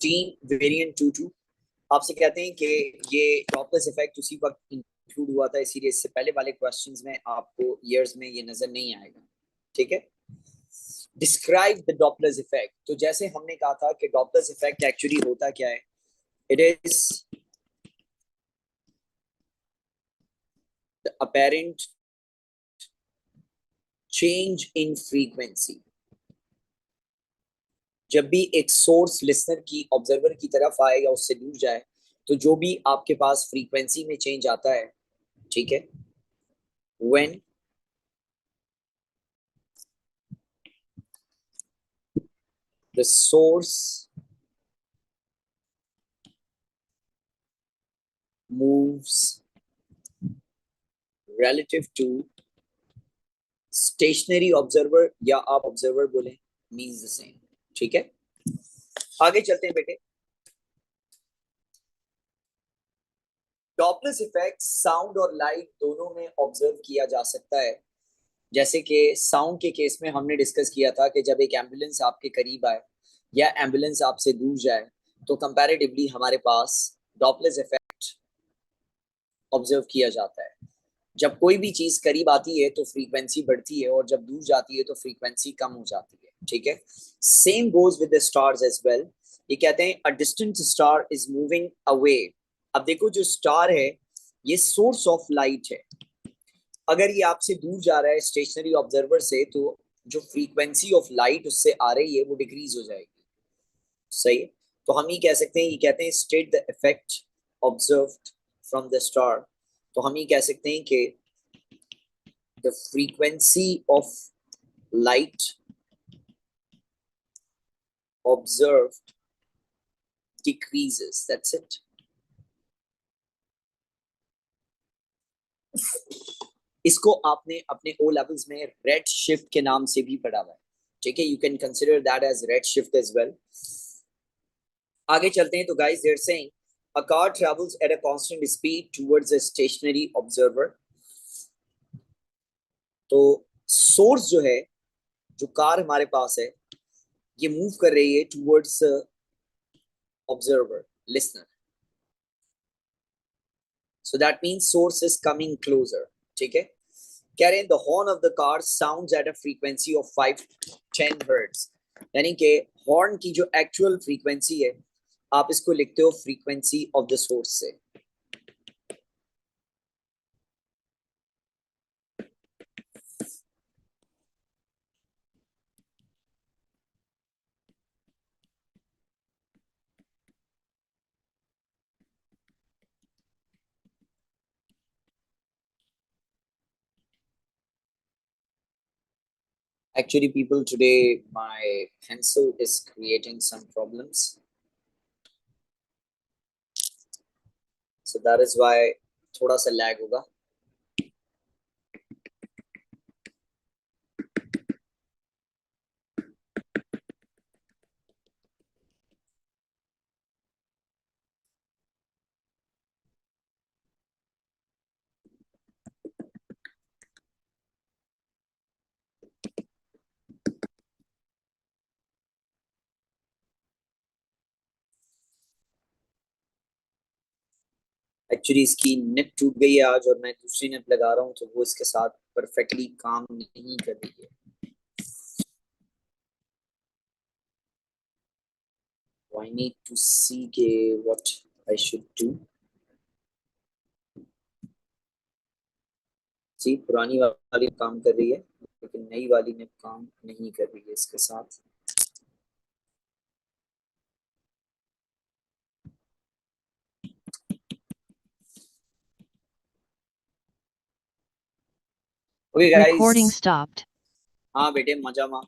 16 variant 22 आपसे कहते हैं कि ये डॉपलर इफेक्ट उसी वक्त इंक्लूड हुआ था, इसीलिए इससे पहले वाले क्वेश्चंस में आपको ईयर्स में ये नजर नहीं आएगा। ठीक है, डिस्क्राइब द डॉपलर इफेक्ट। तो जैसे हमने कहा था कि डॉपलर इफेक्ट एक्चुअली होता क्या है, it is the apparent change in frequency. जब भी एक सोर्स लिसनर की ऑब्जर्वर की तरफ आए या उससे दूर जाए, तो जो भी आपके पास फ्रीक्वेंसी में चेंज आता है, ठीक है, when the source moves relative to stationary observer, या आप ऑब्जर्वर बोले, मीन्स द सेम। ठीक है, आगे चलते हैं बेटे। डॉपलर इफेक्ट साउंड और लाइट दोनों में ऑब्जर्व किया जा सकता है। जैसे कि साउंड के केस में हमने डिस्कस किया था कि जब एक एम्बुलेंस आपके करीब आए या एम्बुलेंस आपसे दूर जाए, तो कंपैरेटिवली हमारे पास डॉपलर इफेक्ट ऑब्जर्व किया जाता है। जब कोई भी चीज करीब आती है तो फ्रीक्वेंसी बढ़ती है, और जब दूर जाती है तो फ्रीक्वेंसी कम हो जाती है। ठीक है, same goes with the stars as well. ये कहते हैं a distant star is moving away. अब देखो, जो स्टार है ये सोर्स ऑफ लाइट है। अगर ये आपसे दूर जा रहा है स्टेशनरी ऑब्जर्वर से, तो जो फ्रीक्वेंसी ऑफ लाइट उससे आ रही है वो डिक्रीज हो जाएगी। सही है, तो हम ये कह सकते हैं, ये कहते हैं state the effect observed from the star. तो हम ये कह सकते हैं कि the frequency of light observed decreases. That's it. इसको आपने अपने ओ लेवल्स में रेड शिफ्ट के नाम से भी पढ़ा हुआ है। ठीक है, you can consider that as red shift as well. आगे चलते हैं। तो guys they're saying a car travels at a constant speed towards a stationary observer। तो सोर्स जो है, जो कार हमारे पास है, ये मूव कर रही है towards observer, listener. So that means source is coming closer. ठीक है, कह रहे हैं the horn of the car sounds at a frequency of 510 hertz. यानी कि हॉर्न की जो एक्चुअल फ्रीक्वेंसी है, आप इसको लिखते हो फ्रीक्वेंसी ऑफ द सोर्स से। Actually, people, today my pencil is creating some problems. So that is why थोड़ा सा लैग होगा। एक्चुअली इसकी नेट टूट गई है आज, और मैं दूसरी नेट लगा रहा हूँ, तो वो इसके साथ परफेक्टली काम नहीं कर रही है। So I need to see what I should do. जी, पुरानी वाली काम कर रही है, लेकिन नई वाली ने काम नहीं कर रही है इसके साथ। Okay Recording guys, stopped. हाँ बेटे, मजा मा,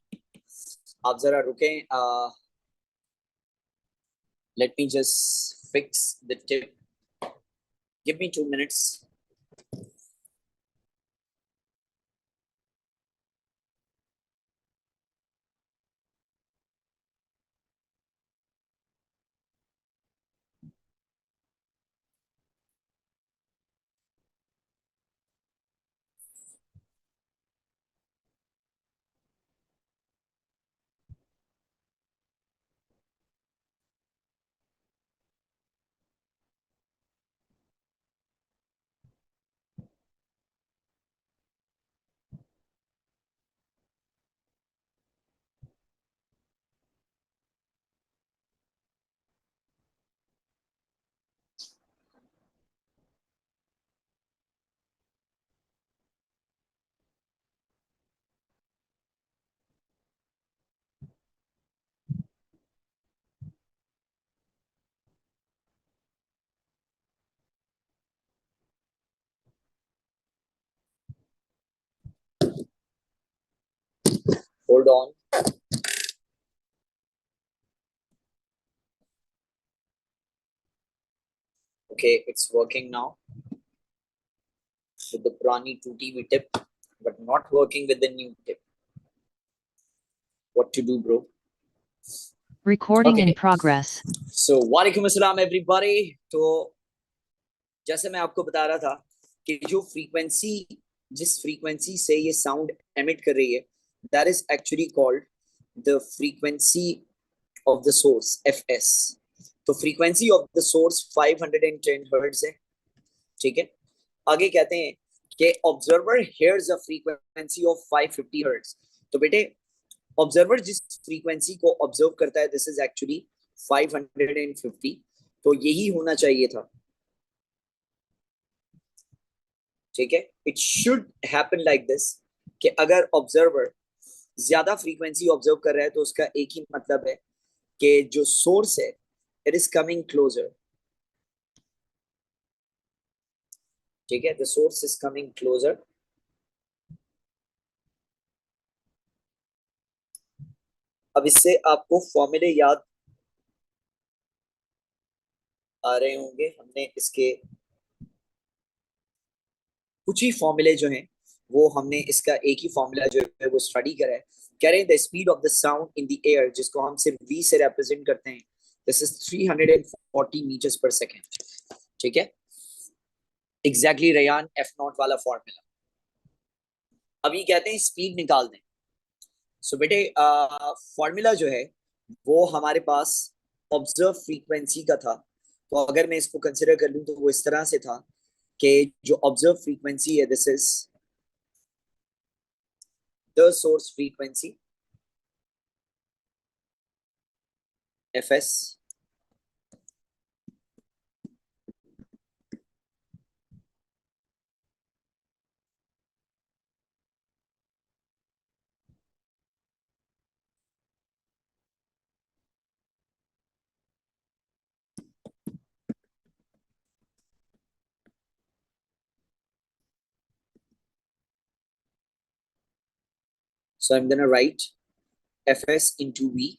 आप जरा रुकें। Let me just fix the tip, give me 2 minutes। hold on. Okay, it's working now with the Prani 2TV tip, but not working with the new tip. What to do, bro? Recording in Okay. progress. So, वालेकुम अस्सलाम everybody. तो जैसे मैं आपको बता रहा था कि जो फ्रीक्वेंसी जिस फ्रीक्वेंसी से ये साउंड एमिट कर रही है, that is actually called the frequency of the source, FS. तो frequency of the source 510 hertz है. ठीक है. आगे कहते हैं कि observer hears a frequency of 550 hertz. तो बेटे, ऑब्जर्वर जिस फ्रीक्वेंसी को ऑब्जर्व करता है, दिस इज एक्चुअली 550. तो यही होना चाहिए था. ठीक है. It should happen like this कि अगर ऑब्जर्वर ज्यादा फ्रीक्वेंसी ऑब्जर्व कर रहा है तो उसका एक ही मतलब है कि जो सोर्स है, इट इज कमिंग क्लोजर. ठीक है. The source is coming closer. अब इससे आपको फॉर्मूले याद आ रहे होंगे. हमने इसके कुछ ही फॉर्मूले जो हैं वो हमने इसका एक ही फॉर्मूला जो है वो स्टडी करा है. कह रहे हैं the speed of the sound in the air, जिसको हम सिर्फ v से रिप्रेजेंट करते हैं, दिस इज 340 मीटर्स पर सेकंड. ठीक है. एग्जैक्टली रयान एफ नॉट वाला फॉर्मूला. अभी कहते हैं स्पीड निकाल दें. सो बेटे, फॉर्मूला जो है वो हमारे पास ऑब्जर्व फ्रीक्वेंसी का था. तो अगर मैं इसको कंसिडर कर लूं तो वो इस तरह से था कि जो ऑब्जर्व फ्रीक्वेंसी है, this is the source frequency fs, so I'm gonna write fs into v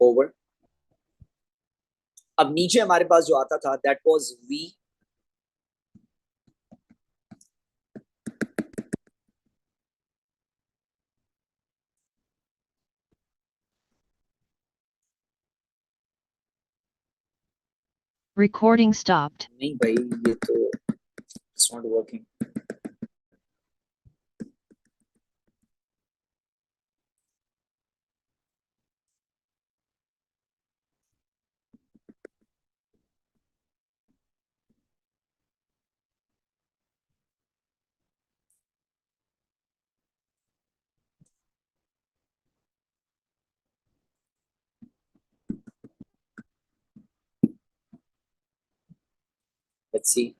over. अब नीचे हमारे पास जो आता था that was v Recording stopped. नहीं भाई, ये तो it's not working. Let's see.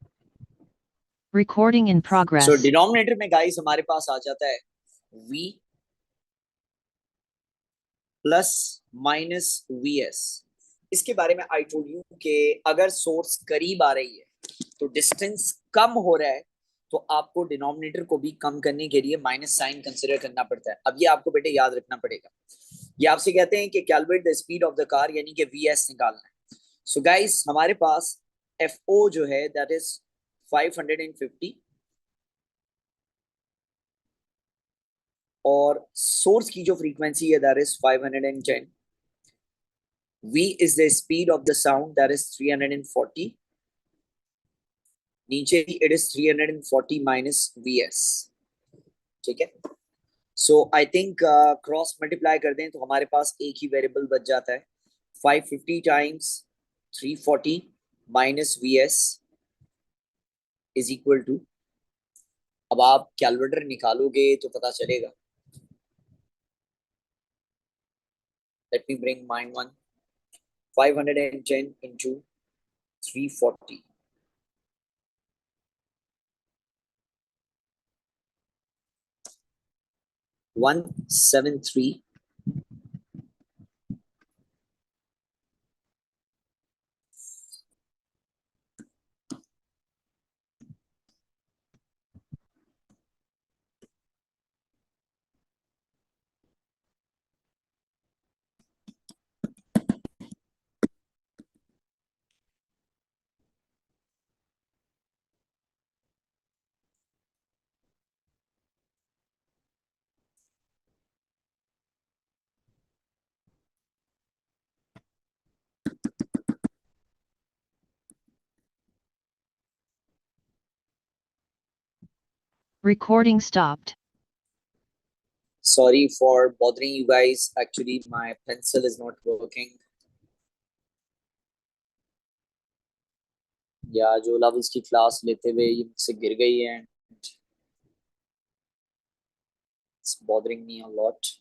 Recording in So progress. Denominator में गाइस हमारे पास आ जाता है v प्लस माइनस vs. इसके बारे में आई टोल्ड यू कि अगर सोर्स करीब आ रही है तो डिस्टेंस कम हो रहा है, तो आपको डिनोमिनेटर को भी कम करने के लिए माइनस साइन कंसिडर करना पड़ता है. अब ये आपको बेटे याद रखना पड़ेगा. ये आपसे कहते हैं कि calculate the speed of the car, यानी कि vs निकालना है. सो गाइस हमारे पास fo जो है दैट इज 550 और सोर्स की जो फ्रीक्वेंसी है that is 510. v is the speed of the sound, that is 340. नीचे इट इज 340 माइनस vs. ठीक है. सो आई थिंक क्रॉस मल्टीप्लाई कर दें तो हमारे पास एक ही वेरिएबल बच जाता है. 550 times 340 minus vs is equal to, अब आप कैलकुलेटर निकालोगे तो पता चलेगा. Let me bring mind one. 510 into 340. 173 Recording stopped. Sorry for bothering you guys. Actually, my pencil is not working. या जो levels की क्लास लेते हुए ये मुझसे गिर गई है. It's bothering me a lot.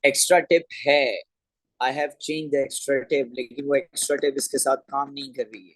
Extra tip है. I have change the extra tip, लेकिन वो एक्स्ट्रा टिप इसके साथ काम नहीं कर रही है.